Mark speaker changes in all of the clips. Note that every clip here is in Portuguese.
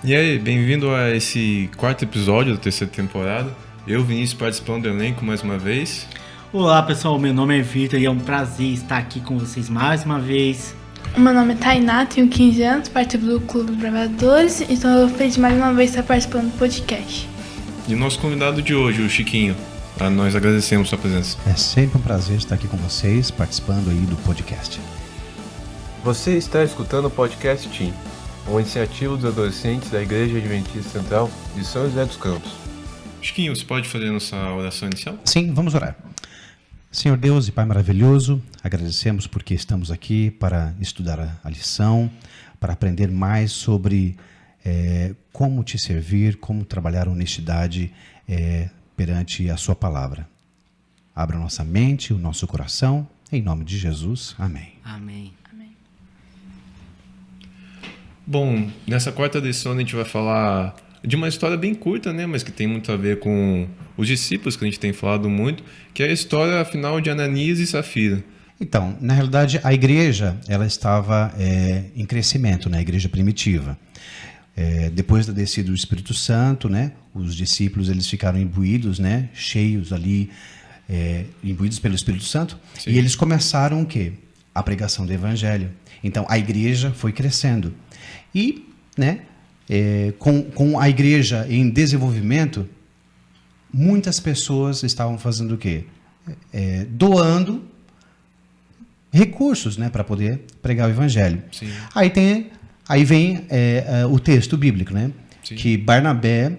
Speaker 1: E aí, bem-vindo a esse quarto episódio da terceira temporada. Eu, Vinícius, participando do elenco mais uma vez.
Speaker 2: Olá pessoal, meu nome é Vitor e é um prazer estar aqui com vocês mais uma vez.
Speaker 3: O meu nome é Tainá, tenho 15 anos, participo do Clube dos Bravadores, então eu feliz mais uma vez estar participando do podcast.
Speaker 1: E o nosso convidado de hoje, o Chiquinho. Nós agradecemos sua presença.
Speaker 4: É sempre um prazer estar aqui com vocês, participando aí do podcast.
Speaker 1: Você está escutando o Podcast Team, uma iniciativa dos adolescentes da Igreja Adventista Central de São José dos Campos. Chiquinho, você pode fazer a nossa oração inicial?
Speaker 4: Sim, vamos orar. Senhor Deus e Pai maravilhoso, agradecemos porque estamos aqui para estudar a lição, para aprender mais sobre como te servir, como trabalhar a honestidade perante a sua palavra. Abra nossa mente, o nosso coração, em nome de Jesus. Amém.
Speaker 2: Amém.
Speaker 1: Bom, nessa quarta lição a gente vai falar de uma história bem curta, né, mas que tem muito a ver com os discípulos, que a gente tem falado muito, que é a história, afinal, de Ananias e Safira.
Speaker 4: Então, na realidade, a igreja ela estava em crescimento, né, a igreja primitiva. Depois da descida do Espírito Santo, né, os discípulos eles ficaram imbuídos, né, cheios ali, imbuídos pelo Espírito Santo. Sim. E eles começaram o quê? A pregação do Evangelho. Então, a igreja foi crescendo. E, né, com a igreja em desenvolvimento, muitas pessoas estavam fazendo o quê? Doando recursos, né, para poder pregar o Evangelho.
Speaker 1: Sim.
Speaker 4: Aí vem o texto bíblico, né?
Speaker 1: Sim.
Speaker 4: Que Barnabé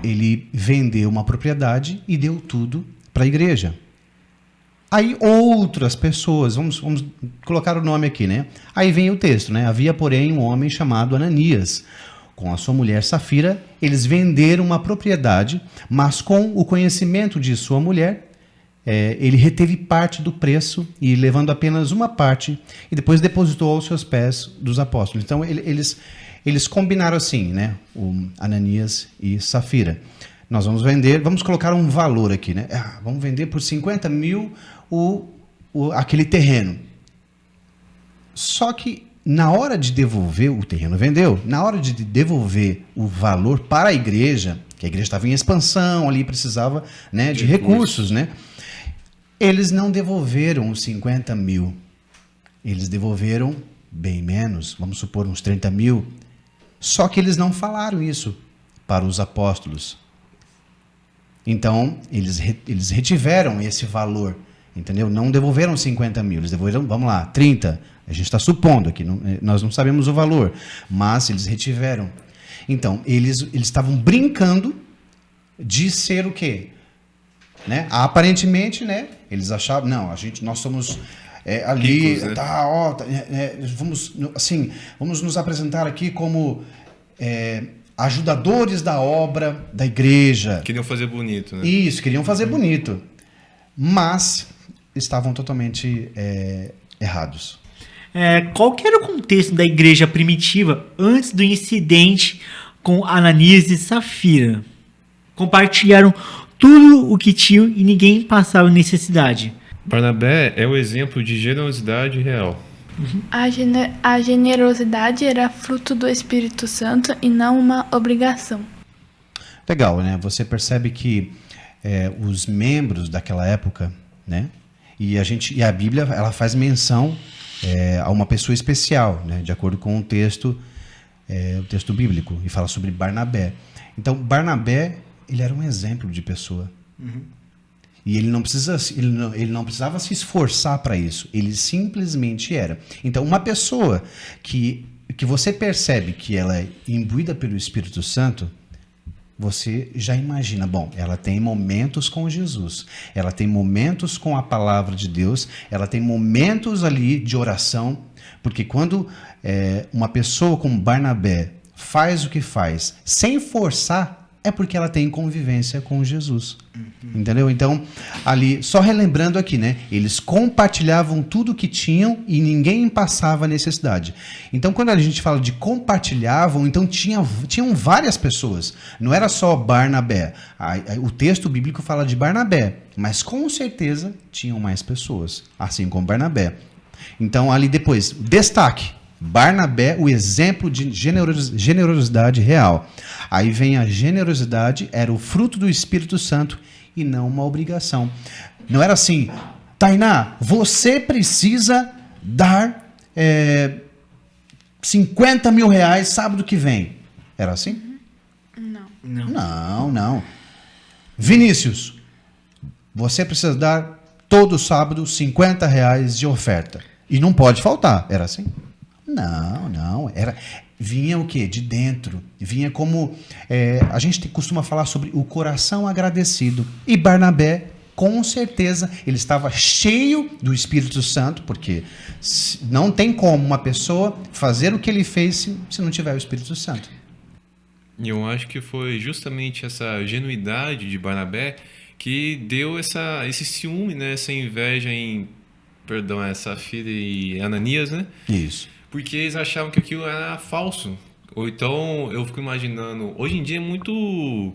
Speaker 4: ele vendeu uma propriedade e deu tudo para a igreja. Aí outras pessoas, vamos colocar o nome aqui, né? Aí vem o texto, né? Havia, porém, um homem chamado Ananias, com a sua mulher Safira, eles venderam uma propriedade, mas com o conhecimento de sua mulher, ele reteve parte do preço e levando apenas uma parte e depois depositou aos seus pés dos apóstolos. Então eles combinaram assim, né? O Ananias e Safira. Nós vamos vender, vamos colocar um valor aqui, né? Vamos vender por 50 mil aquele terreno. Só que na hora de devolver, o terreno vendeu, na hora de devolver o valor para a igreja, que a igreja estava em expansão ali, precisava, né, de recursos, né? Eles não devolveram os 50 mil, eles devolveram bem menos, vamos supor uns 30 mil, só que eles não falaram isso para os apóstolos. Então, eles retiveram esse valor, entendeu? Não devolveram 50 mil, eles devolveram, vamos lá, 30. A gente está supondo aqui, nós não sabemos o valor, mas eles retiveram. Então, eles estavam brincando de ser o quê? Né? Aparentemente, né? Eles achavam, não, nós somos ali,
Speaker 1: ricos, né?
Speaker 4: vamos nos apresentar aqui como ajudadores da obra da igreja.
Speaker 1: Queriam fazer bonito, né?
Speaker 4: Isso, queriam fazer bonito. Mas estavam totalmente errados.
Speaker 2: Qual que era o contexto da igreja primitiva antes do incidente com Ananias e Safira? Compartilharam tudo o que tinham e ninguém passava necessidade.
Speaker 1: Barnabé é o exemplo de generosidade real.
Speaker 3: A generosidade era fruto do Espírito Santo e não uma obrigação.
Speaker 4: Legal, né? Você percebe que os membros daquela época, né? E a Bíblia ela faz menção a uma pessoa especial, né? De acordo com o texto bíblico, e fala sobre Barnabé. Então, Barnabé ele era um exemplo de pessoa. Uhum. E ele não precisava se esforçar para isso. Ele simplesmente era. Então, uma pessoa que você percebe que ela é imbuída pelo Espírito Santo, você já imagina, bom, ela tem momentos com Jesus, ela tem momentos com a palavra de Deus, ela tem momentos ali de oração, porque quando uma pessoa como Barnabé faz o que faz sem forçar, é porque ela tem convivência com Jesus. Uhum. Entendeu? Então, ali, só relembrando aqui, né? Eles compartilhavam tudo que tinham e ninguém passava necessidade. Então, quando a gente fala de compartilhavam, então tinham várias pessoas. Não era só Barnabé. O texto bíblico fala de Barnabé, mas com certeza tinham mais pessoas, assim como Barnabé. Então, ali depois, destaque. Barnabé, o exemplo de generosidade real. Aí vem a generosidade, era o fruto do Espírito Santo e não uma obrigação. Não era assim, Tainá, você precisa dar 50 mil reais sábado que vem. Era assim? Não. Vinícius, você precisa dar todo sábado 50 reais de oferta. E não pode faltar. Era assim? Não. Vinha o quê? De dentro. Vinha como... a gente costuma falar sobre o coração agradecido. E Barnabé, com certeza, ele estava cheio do Espírito Santo, porque não tem como uma pessoa fazer o que ele fez se não tiver o Espírito Santo.
Speaker 1: E eu acho que foi justamente essa genuidade de Barnabé que deu esse ciúme, né? Essa inveja em... Perdão, é Safira e Ananias, né?
Speaker 4: Isso.
Speaker 1: Porque eles achavam que aquilo era falso. Ou então, eu fico imaginando... Hoje em dia é muito...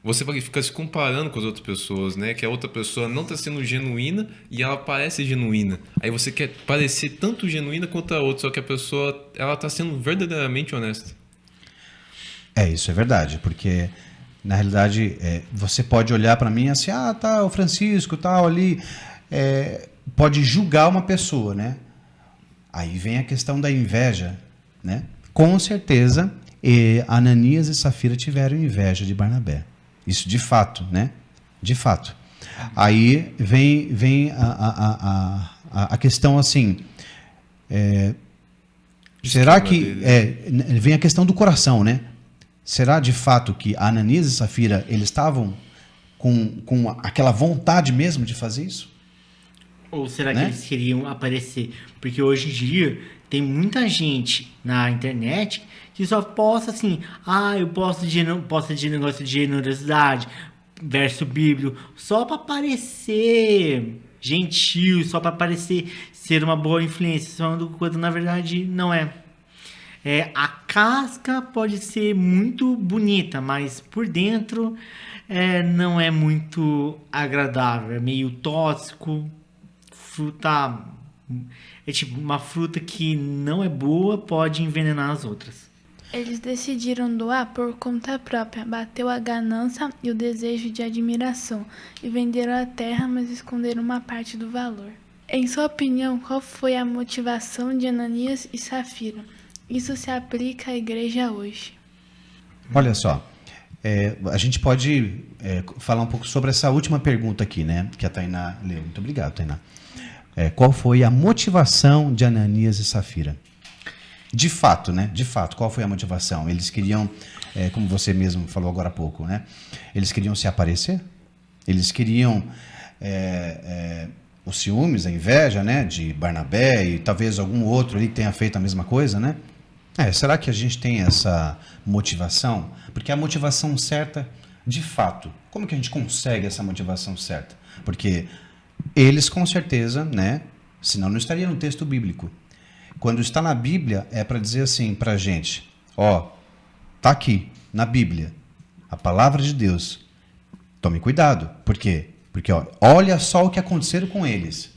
Speaker 1: Você fica se comparando com as outras pessoas, né? Que a outra pessoa não está sendo genuína e ela parece genuína. Aí você quer parecer tanto genuína quanto a outra, só que a pessoa ela está sendo verdadeiramente honesta.
Speaker 4: Isso é verdade, porque na realidade você pode olhar para mim assim, tá, o Francisco, tal, ali, pode julgar uma pessoa, né? Aí vem a questão da inveja, né? Com certeza, Ananias e Safira tiveram inveja de Barnabé. Isso de fato, né? De fato. Aí vem a questão assim, será que vem a questão do coração, né? Será de fato que Ananias e Safira eles estavam com aquela vontade mesmo de fazer isso?
Speaker 2: Ou será que eles queriam aparecer? Porque hoje em dia tem muita gente na internet que só posta assim, eu posto de negócio de generosidade, verso bíblico, só para parecer gentil, só para parecer ser uma boa influência, quando na verdade não é. A casca pode ser muito bonita, mas por dentro não é muito agradável, é meio tóxico. Fruta é tipo uma fruta que não é boa, pode envenenar as outras.
Speaker 3: Eles decidiram doar por conta própria, bateu a ganância e o desejo de admiração, e venderam a terra, mas esconderam uma parte do valor. Em sua opinião, qual foi a motivação de Ananias e Safira? Isso se aplica à igreja hoje.
Speaker 4: Olha só, a gente pode falar um pouco sobre essa última pergunta aqui, né? Que a Tainá leu. Muito obrigado, Tainá. Qual foi a motivação de Ananias e Safira? De fato, né? De fato, qual foi a motivação? Eles queriam, como você mesmo falou agora há pouco, né? Eles queriam se aparecer? Eles queriam os ciúmes, a inveja, né? De Barnabé e talvez algum outro ali tenha feito a mesma coisa, né? Será que a gente tem essa motivação? Porque a motivação certa, de fato, como que a gente consegue essa motivação certa? Porque eles, com certeza, né? Senão não estaria no texto bíblico. Quando está na Bíblia, é para dizer assim para a gente, tá aqui, na Bíblia, a palavra de Deus. Tome cuidado. Por quê? Porque olha só o que aconteceu com eles.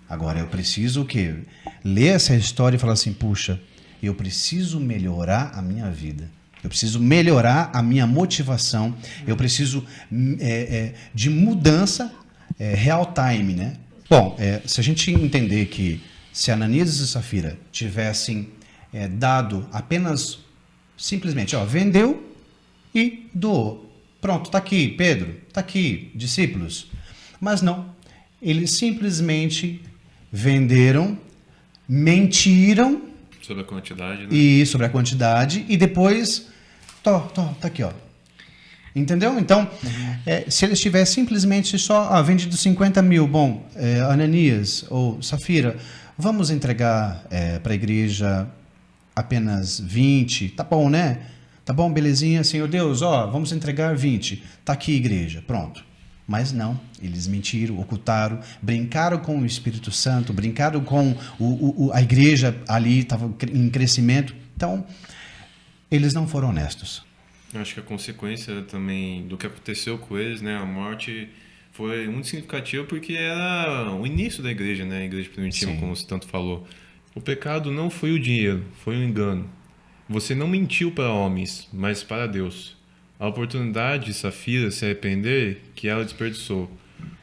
Speaker 4: Agora, eu preciso o quê? Ler essa história e falar assim, puxa, eu preciso melhorar a minha vida. Eu preciso melhorar a minha motivação. Eu preciso de mudança real time, né? Bom, se a gente entender que se Ananias e Safira tivessem dado apenas, simplesmente, vendeu e doou. Pronto, está aqui, Pedro, está aqui, discípulos. Mas não, eles simplesmente venderam, mentiram.
Speaker 1: Sobre a quantidade, né?
Speaker 4: E sobre a quantidade, e depois, tá aqui, Entendeu? Então, se eles tivessem simplesmente só vendido 50 mil, bom, Ananias ou Safira, vamos entregar para a igreja apenas 20, tá bom, né? Tá bom, belezinha, Senhor Deus, vamos entregar 20, tá aqui, igreja, pronto. Mas não, eles mentiram, ocultaram, brincaram com o Espírito Santo, brincaram com a igreja ali, estava em crescimento. Então, eles não foram honestos.
Speaker 1: Eu acho que a consequência também do que aconteceu com eles, né, a morte, foi muito significativa porque era o início da igreja, né, a igreja primitiva,
Speaker 4: Sim.
Speaker 1: como você tanto falou. O pecado não foi o dinheiro, foi um engano. Você não mentiu para homens, mas para Deus. A oportunidade de Safira se arrepender que ela desperdiçou.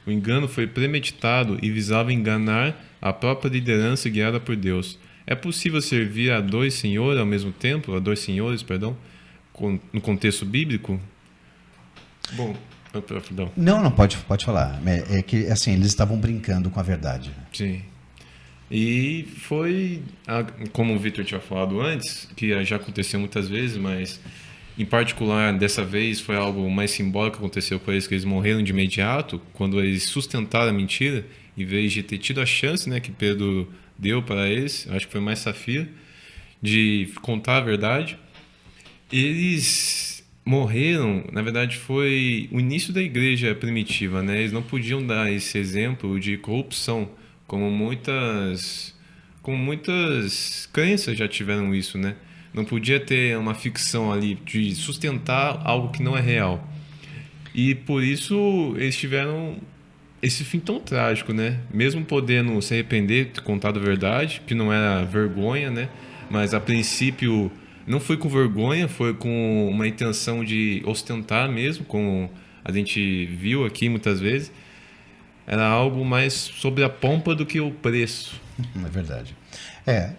Speaker 1: O engano foi premeditado e visava enganar a própria liderança guiada por Deus. É possível servir a dois senhores ao mesmo tempo, a dois senhores, perdão, no contexto bíblico? Bom, perdão.
Speaker 4: Não, pode falar. É que, assim, eles estavam brincando com a verdade.
Speaker 1: Sim. E foi, como o Victor tinha falado antes, que já aconteceu muitas vezes, mas em particular dessa vez foi algo mais simbólico que aconteceu com eles, que eles morreram de imediato, quando eles sustentaram a mentira, em vez de ter tido a chance, né, que Pedro deu para eles, acho que foi mais Safira, de contar a verdade. Eles morreram, na verdade foi o início da igreja primitiva, né? Eles não podiam dar esse exemplo de corrupção, como muitas crenças já tiveram isso, né? Não podia ter uma ficção ali de sustentar algo que não é real. E por isso eles tiveram esse fim tão trágico, né? Mesmo podendo se arrepender, ter contado a verdade, que não era vergonha, né? Mas a princípio não foi com vergonha, foi com uma intenção de ostentar mesmo, como a gente viu aqui muitas vezes. Era algo mais sobre a pompa do que o preço.
Speaker 4: É verdade.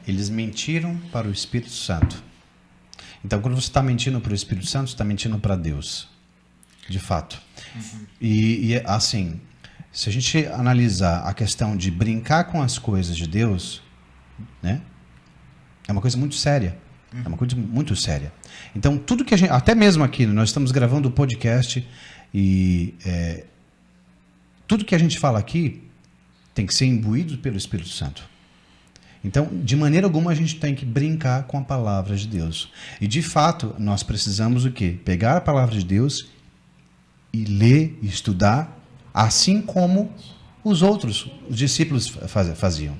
Speaker 4: Eles mentiram para o Espírito Santo. Então, quando você está mentindo para o Espírito Santo, você está mentindo para Deus. De fato. E assim, se a gente analisar a questão de brincar com as coisas de Deus, né? É uma coisa muito séria. É uma coisa muito séria. Então, tudo que a gente... Até mesmo aqui, nós estamos gravando o podcast e... tudo que a gente fala aqui tem que ser imbuído pelo Espírito Santo. Então, de maneira alguma, a gente tem que brincar com a palavra de Deus. E, de fato, nós precisamos o quê? Pegar a palavra de Deus e ler e estudar, assim como os outros, os discípulos faziam.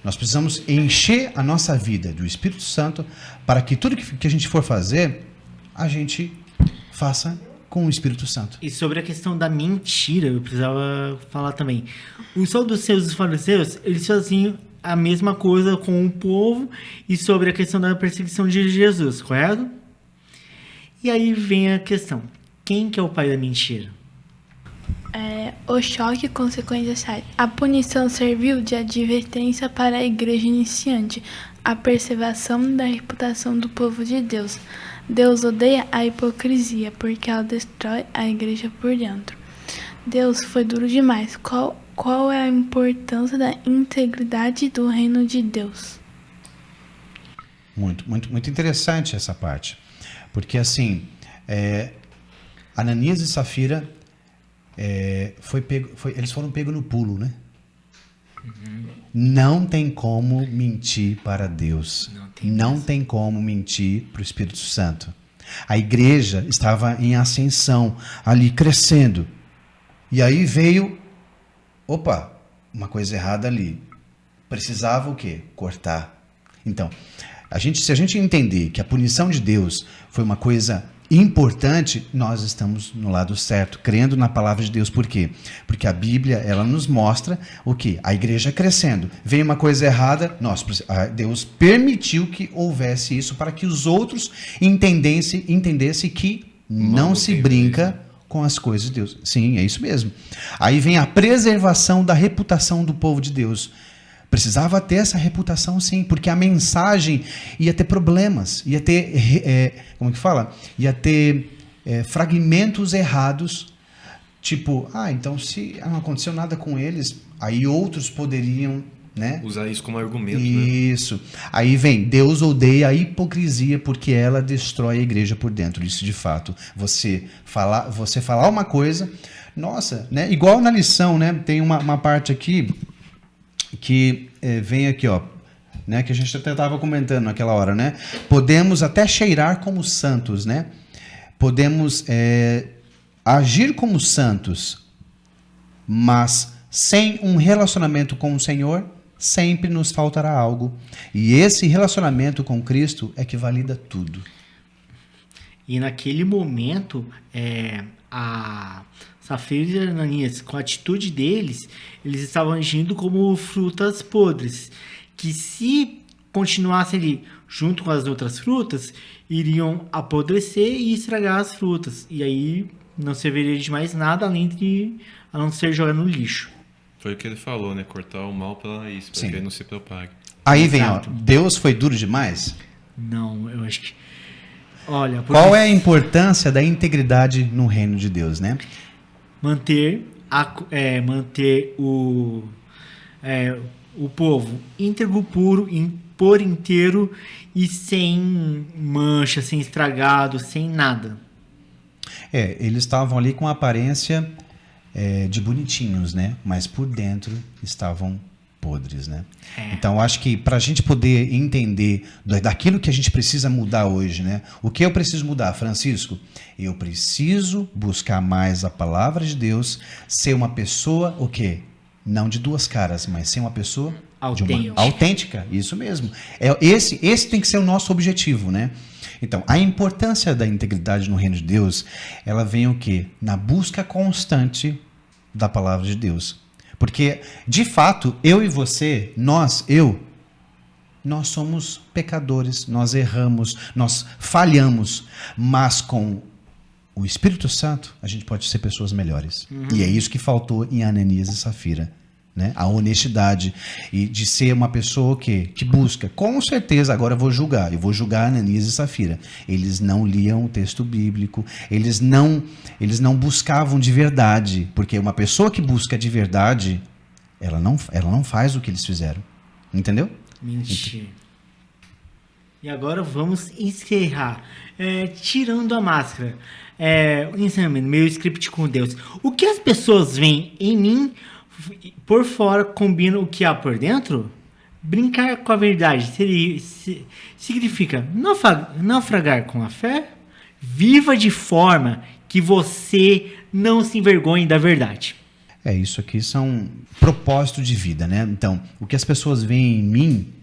Speaker 4: Nós precisamos encher a nossa vida do Espírito Santo para que tudo que a gente for fazer, a gente faça com o Espírito Santo.
Speaker 2: E sobre a questão da mentira, eu precisava falar também. Os saduceus e os fariseus, eles faziam a mesma coisa com o povo e sobre a questão da perseguição de Jesus, correto? E aí vem a questão, quem que é o pai da mentira?
Speaker 3: O choque e consequências sérias. A punição serviu de advertência para a igreja iniciante, a preservação da reputação do povo de Deus. Deus odeia a hipocrisia, porque ela destrói a igreja por dentro. Deus foi duro demais. Qual é a importância da integridade do reino de Deus?
Speaker 4: Muito interessante essa parte. Porque, assim, Ananias e Safira, eles foram pegos no pulo, né? Não tem como mentir para Deus. Não tem como mentir para o Espírito Santo. A igreja estava em ascensão, ali crescendo. E aí veio, uma coisa errada ali. Precisava o quê? Cortar. Então, se a gente entender que a punição de Deus foi uma coisa importante, nós estamos no lado certo, crendo na palavra de Deus. Por quê? Porque a Bíblia, ela nos mostra o quê? A igreja crescendo. Veio uma coisa errada, Deus permitiu que houvesse isso para que os outros entendessem que não se brinca com as coisas de Deus. Sim, é isso mesmo. Aí vem a preservação da reputação do povo de Deus. Precisava ter essa reputação, sim, porque a mensagem ia ter problemas, ia ter, ia ter fragmentos errados, tipo, então se não aconteceu nada com eles, aí outros poderiam, né?
Speaker 1: Usar isso como argumento,
Speaker 4: isso. Né? Aí vem, Deus odeia a hipocrisia porque ela destrói a igreja por dentro. Isso de fato. Você falar uma coisa, nossa, né? Igual na lição, né? Tem uma parte aqui que vem aqui, né? Que a gente até estava comentando naquela hora, né? Podemos até cheirar como santos, né? Podemos agir como santos, mas sem um relacionamento com o Senhor, sempre nos faltará algo. E esse relacionamento com Cristo é que valida tudo.
Speaker 2: E naquele momento, a Safira e Ananias, com a atitude deles, eles estavam agindo como frutas podres, que se continuasse ali junto com as outras frutas, iriam apodrecer e estragar as frutas. E aí não serviria de mais nada a não ser jogar no lixo.
Speaker 1: Foi o que ele falou, né? Cortar o mal pela raiz, para
Speaker 4: Sim.
Speaker 1: que ele não se propague.
Speaker 4: Aí vem, ó,
Speaker 2: Exato.
Speaker 4: Deus foi duro demais?
Speaker 2: Não, eu acho que... Olha,
Speaker 4: Qual é a importância da integridade no reino de Deus, né?
Speaker 2: manter o povo íntegro, puro, por inteiro e sem mancha, sem estragado, sem nada.
Speaker 4: Eles estavam ali com a aparência de bonitinhos, né? Mas por dentro estavam podres, né? Então, acho que para a gente poder entender daquilo que a gente precisa mudar hoje, né? O que eu preciso mudar, Francisco? Eu preciso buscar mais a palavra de Deus, ser uma pessoa, o quê? Não de duas caras, mas ser uma pessoa autêntica. Isso mesmo. Esse tem que ser o nosso objetivo, né? Então, a importância da integridade no reino de Deus, ela vem o quê? Na busca constante da palavra de Deus. Porque, de fato, eu e você, nós somos pecadores, nós erramos, nós falhamos, mas com o Espírito Santo, a gente pode ser pessoas melhores. E é isso que faltou em Ananias e Safira. Né? A honestidade e de ser uma pessoa que busca. Com certeza, agora eu vou julgar Ananias e Safira. Eles não liam o texto bíblico, eles não buscavam de verdade, porque uma pessoa que busca de verdade, ela não faz o que eles fizeram. Entendeu?
Speaker 2: Mentira. E agora vamos encerrar. Tirando a máscara. O ensinamento, meu script com Deus. O que as pessoas veem em mim por fora combina o que há por dentro? Brincar com a verdade significa naufragar com a fé? Viva de forma que você não se envergonhe da verdade.
Speaker 4: Isso aqui são propósitos de vida, né? Então, o que as pessoas veem em mim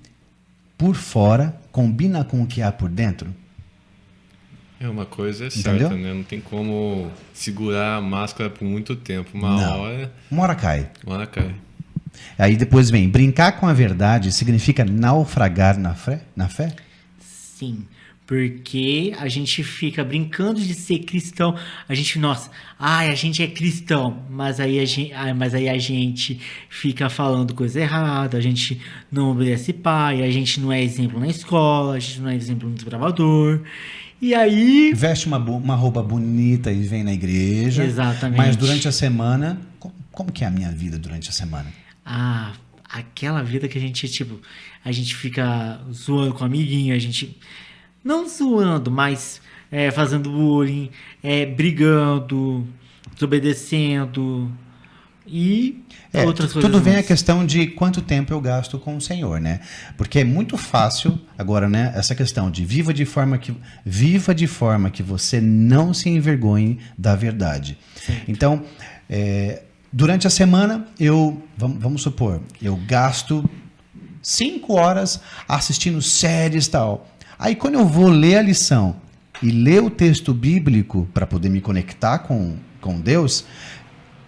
Speaker 4: por fora combina com o que há por dentro?
Speaker 1: Uma coisa é
Speaker 4: Entendeu?
Speaker 1: certa, né? Não tem como segurar a máscara por muito tempo. Uma hora
Speaker 4: cai.
Speaker 1: cai.
Speaker 4: Aí depois vem, brincar com a verdade significa naufragar na fé?
Speaker 2: Sim, porque a gente fica brincando de ser cristão. A gente é cristão, mas aí a gente fica falando coisa errada, a gente não obedece pai, a gente não é exemplo na escola, a gente não é exemplo no desbravador. E aí...
Speaker 4: Veste uma roupa bonita e vem na igreja.
Speaker 2: Exatamente.
Speaker 4: Mas durante a semana... Como que é a minha vida durante a semana?
Speaker 2: Aquela vida que a gente fica zoando com o amiguinho, a gente... Não zoando, mas fazendo bullying, brigando, desobedecendo e outras coisas.
Speaker 4: Tudo vem
Speaker 2: mais.
Speaker 4: a questão de quanto tempo eu gasto com o Senhor, né? Porque é muito fácil agora, né? Essa questão de viva de forma que você não se envergonhe da verdade. Certo. Então, durante a semana vamos supor, eu gasto 5 horas assistindo séries e tal. Aí quando eu vou ler a lição e ler o texto bíblico para poder me conectar com Deus,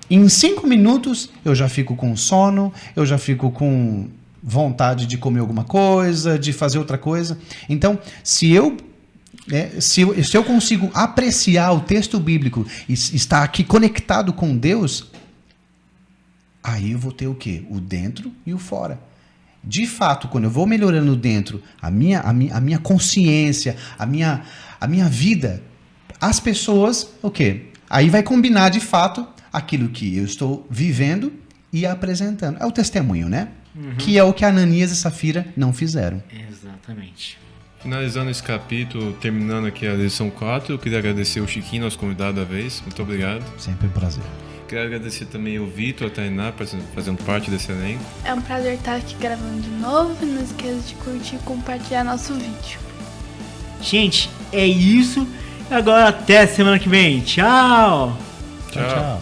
Speaker 4: em 5 minutos eu já fico com sono, eu já fico com vontade de comer alguma coisa, de fazer outra coisa. Então, se eu consigo apreciar o texto bíblico e estar aqui conectado com Deus, aí eu vou ter o quê? O dentro e o fora. De fato, quando eu vou melhorando dentro, a minha consciência, a minha vida, as pessoas, o quê? Aí vai combinar de fato aquilo que eu estou vivendo e apresentando. É o testemunho, né? Que é o que Ananias e Safira não fizeram.
Speaker 2: Exatamente.
Speaker 1: Finalizando esse capítulo, terminando aqui a lição 4, eu queria agradecer o Chiquinho, nosso convidado da vez. Muito obrigado.
Speaker 4: Sempre um prazer.
Speaker 1: Quero agradecer também o Vitor, a Tainá, fazendo parte desse elenco.
Speaker 3: É um prazer estar aqui gravando de novo. E não esqueça de curtir e compartilhar nosso vídeo.
Speaker 2: Gente, é isso. Agora até semana que vem. Tchau!
Speaker 4: Tchau.